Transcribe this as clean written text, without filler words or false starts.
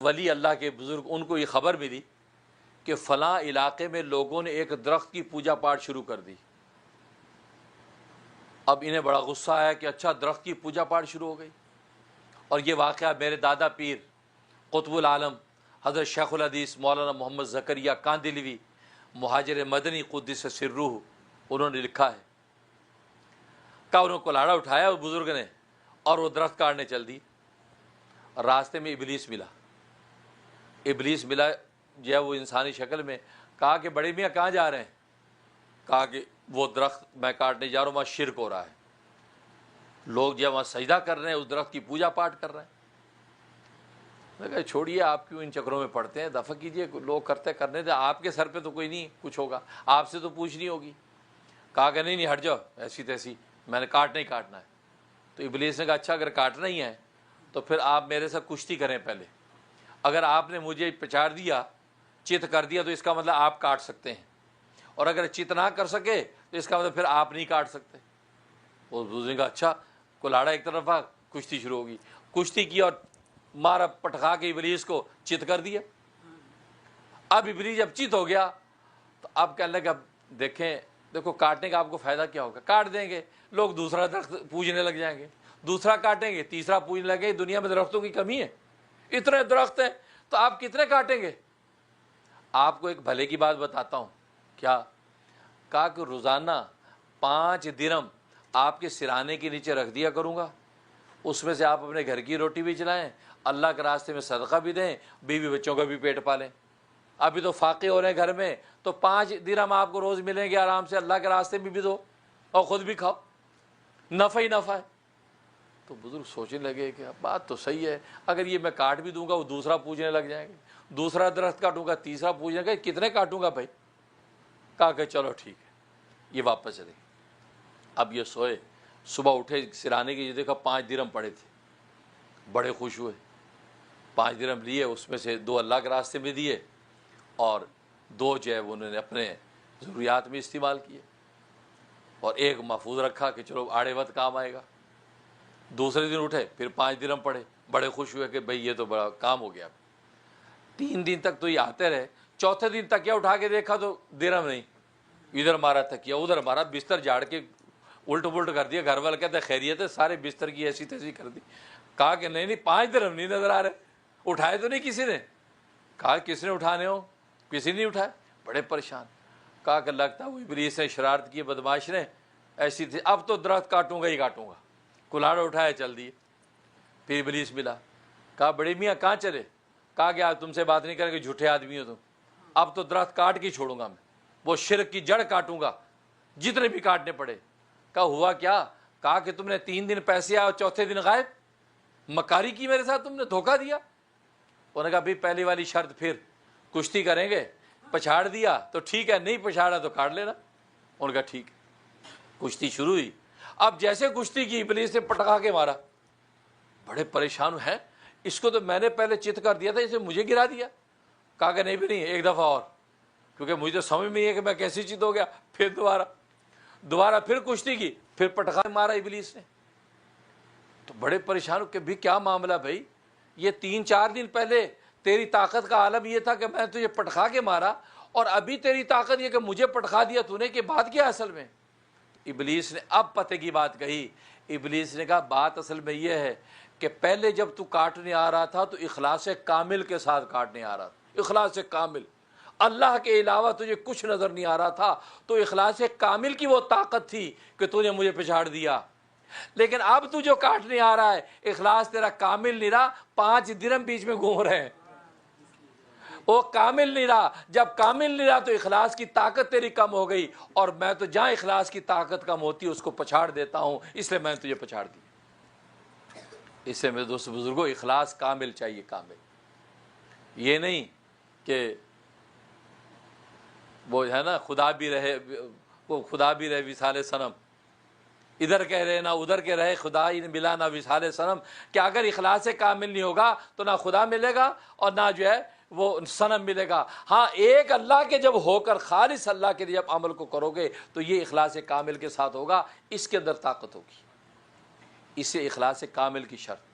ولی اللہ کے بزرگ، ان کو یہ خبر ملی کہ فلاں علاقے میں لوگوں نے ایک درخت کی پوجا پاٹ شروع کر دی۔ اب انہیں بڑا غصہ آیا کہ اچھا درخت کی پوجا پاٹ شروع ہو گئی۔ اور یہ واقعہ میرے دادا پیر قطب العالم حضرت شیخ الحدیث مولانا محمد زکریا کاندھلوی مہاجر مدنی قدس سرہ انہوں نے لکھا ہے۔ انہوں کو لاڑا اٹھایا اس بزرگ نے اور وہ درخت کاٹنے چل دی۔ راستے میں ابلیس ملا جو ہے وہ انسانی شکل میں، کہا کہ بڑے میاں کہاں جا رہے ہیں؟ کہا کہ وہ درخت میں کاٹنے جا رہا ہوں، وہاں شرک ہو رہا ہے، لوگ جو ہے وہاں سجدہ کر رہے ہیں، اس درخت کی پوجا پاٹ کر رہے ہیں۔ میں کہا چھوڑیے، آپ کیوں ان چکروں میں پڑتے ہیں، دفع کیجئے، لوگ کرنے دیں، آپ کے سر پہ تو کوئی نہیں کچھ ہوگا، آپ سے تو پوچھنی ہوگی۔ کہا کہ نہیں ہٹ جاؤ، ایسی تیسی میں نے کاٹنا ہی کاٹنا ہے۔ تو ابلیس نے کہا اچھا اگر کاٹنا ہی ہے تو پھر آپ میرے ساتھ کشتی کریں پہلے، اگر آپ نے مجھے پچاڑ دیا، چت کر دیا، تو اس کا مطلب آپ کاٹ سکتے ہیں، اور اگر چت نہ کر سکے تو اس کا مطلب پھر آپ نہیں کاٹ سکتے۔ وہ دوسرے کا اچھا کلاڑا ایک طرف آ، کشتی شروع ہوگی، کشتی کی اور مارا پٹخا کے ابلیس کو چت کر دیا۔ اب ابلیس جب چت ہو گیا تو اب کہنے لگا دیکھو کاٹنے کا آپ کو فائدہ کیا ہوگا، کاٹ دیں گے لوگ دوسرا درخت پوجنے لگ جائیں گے، دوسرا کاٹیں گے تیسرا پوجنے لگے، دنیا میں درختوں کی کمی ہے، اتنے درخت ہیں تو آپ کتنے کاٹیں گے؟ آپ کو ایک بھلے کی بات بتاتا ہوں۔ کیا؟ کہا کہ روزانہ 5 درم آپ کے سرانے کے نیچے رکھ دیا کروں گا، اس میں سے آپ اپنے گھر کی روٹی بھی چلائیں، اللہ کے راستے میں صدقہ بھی دیں، بیوی بچوں کا بھی پیٹ پالیں۔ ابھی تو فاقے ہو رہے ہیں گھر میں، تو 5 درم آپ کو روز ملیں گے، آرام سے اللہ کے راستے میں بھی دو اور خود بھی کھاؤ، نفع ہی نفع ہے۔ تو بزرگ سوچنے لگے کہ بات تو صحیح ہے، اگر یہ میں کاٹ بھی دوں گا وہ دوسرا پوجنے لگ جائیں گے، دوسرا درخت کاٹوں گا تیسرا پوجنے گا، کتنے کاٹوں گا بھائی؟ کہا کہ چلو ٹھیک ہے، یہ واپس چلے۔ اب یہ سوئے، صبح اٹھے سرانے کی دیکھا 5 درم پڑے تھے، بڑے خوش ہوئے، 5 درم لیے، اس میں سے 2 اللہ کے راستے میں دیے اور 2 جو ہے وہ انہوں نے اپنے ضروریات میں استعمال کیے، اور 1 محفوظ رکھا کہ چلو آڑے وقت کام آئے گا۔ دوسرے دن اٹھے پھر 5 درم پڑے، بڑے خوش ہوئے کہ بھئی یہ تو بڑا کام ہو گیا۔ 3 دن تک تو یہ آتے رہے، چوتھے دن تک کیا اٹھا کے دیکھا تو درم نہیں، ادھر مارا تکیا ادھر مارا، بستر جھاڑ کے الٹ پلٹ کر دیا، گھر والے کہتے خیریت ہے، سارے بستر کی ایسی تیسی کر دی۔ کہا کہ نہیں 5 درم نہیں نظر آ رہے، اٹھائے تو نہیں کسی نے؟ کہا کس نے اٹھانے ہو؟ کسی نے اٹھائے، بڑے پریشان۔ کہا کہ لگتا وہ ابلیس نے شرارت کی، بدماش نے ایسی تھی، اب تو درخت کاٹوں گا ہی کاٹوں گا، کلاڑا اٹھایا چل دیے۔ پھر ابلیس ملا، کہا بڑے میاں کہاں چلے؟ کہا کہ آج تم سے بات نہیں کریں گے، جھوٹے آدمی ہو تم، اب تو درخت کاٹ کے چھوڑوں گا میں، وہ شرک کی جڑ کاٹوں گا جتنے بھی کاٹنے پڑے۔ کہا ہوا کیا؟ کہا کہ تم نے 3 دن پیسے آئے اور چوتھے دن غائب، مکاری کی میرے ساتھ، تم نے دھوکہ دیا۔ انہوں نے کہا بھی پہلی والی شرط پھر کشتی کریں گے، پچھاڑ دیا تو ٹھیک ہے، نہیں پچھاڑا تو کاٹ لینا۔ انہوں نے کہا ٹھیک ہے، کشتی شروع ہوئی۔ اب جیسے کشتی کی ابلیس نے پٹکا کے مارا، بڑے پریشان ہیں، اس کو تو میں نے پہلے چت کر دیا تھا، اسے مجھے گرا دیا۔ کہا کہ نہیں بھی نہیں، ایک دفعہ اور، کیونکہ مجھے تو سمجھ میں نہیں ہے کہ میں کیسی چت ہو گیا۔ پھر دوبارہ پھر کشتی کی، پھر پٹخا مارا ابلیس نے۔ تو بڑے پریشان ہو کہ بھی کیا معاملہ بھائی، یہ 3-4 دن پہلے تیری طاقت کا عالم یہ تھا کہ میں تجھے پٹخا کے مارا، اور ابھی تیری طاقت یہ کہ مجھے پٹخا دیا تو نے، کہ بات کیا اصل میں؟ ابلیس نے اب پتے کی بات کہی۔ ابلیس نے کہا بات اصل میں یہ ہے کہ پہلے جب تو کاٹنے آ رہا تھا تو اخلاص کامل کے ساتھ کاٹنے آ رہا تھا، اخلاص کامل، اللہ کے علاوہ تجھے کچھ نظر نہیں آ رہا تھا، تو اخلاص کامل کی وہ طاقت تھی کہ تو نے مجھے پچھاڑ دیا۔ لیکن اب تو جو کاٹنے آ رہا ہے، اخلاص تیرا کامل نہیں رہا، 5 درم بیچ میں گھوم رہے ہیں، وہ کامل نہیں رہا۔ جب کامل نہیں رہا تو اخلاص کی طاقت تیری کم ہو گئی، اور میں تو جہاں اخلاص کی طاقت کم ہوتی ہے اس کو پچھاڑ دیتا ہوں، اس لیے میں نے تجھے پچھاڑ دیا۔ اس سے میرے دوست بزرگوں، اخلاص کامل چاہیے، کامل، یہ نہیں کہ وہ ہے نا خدا بھی رہے، وہ خدا بھی رہے وصال صنم، ادھر کہہ رہے نہ ادھر کے رہے، خدا ہی ملا نہ وصال صنم، کہ اگر اخلاص کامل نہیں ہوگا تو نہ خدا ملے گا اور نہ جو ہے وہ صنم ملے گا۔ ہاں ایک اللہ کے جب ہو کر خالص اللہ کے لیے جب عمل کو کرو گے تو یہ اخلاص کامل کے ساتھ ہوگا، اس کے اندر طاقت ہوگی، اسے اخلاص کامل کی شرط۔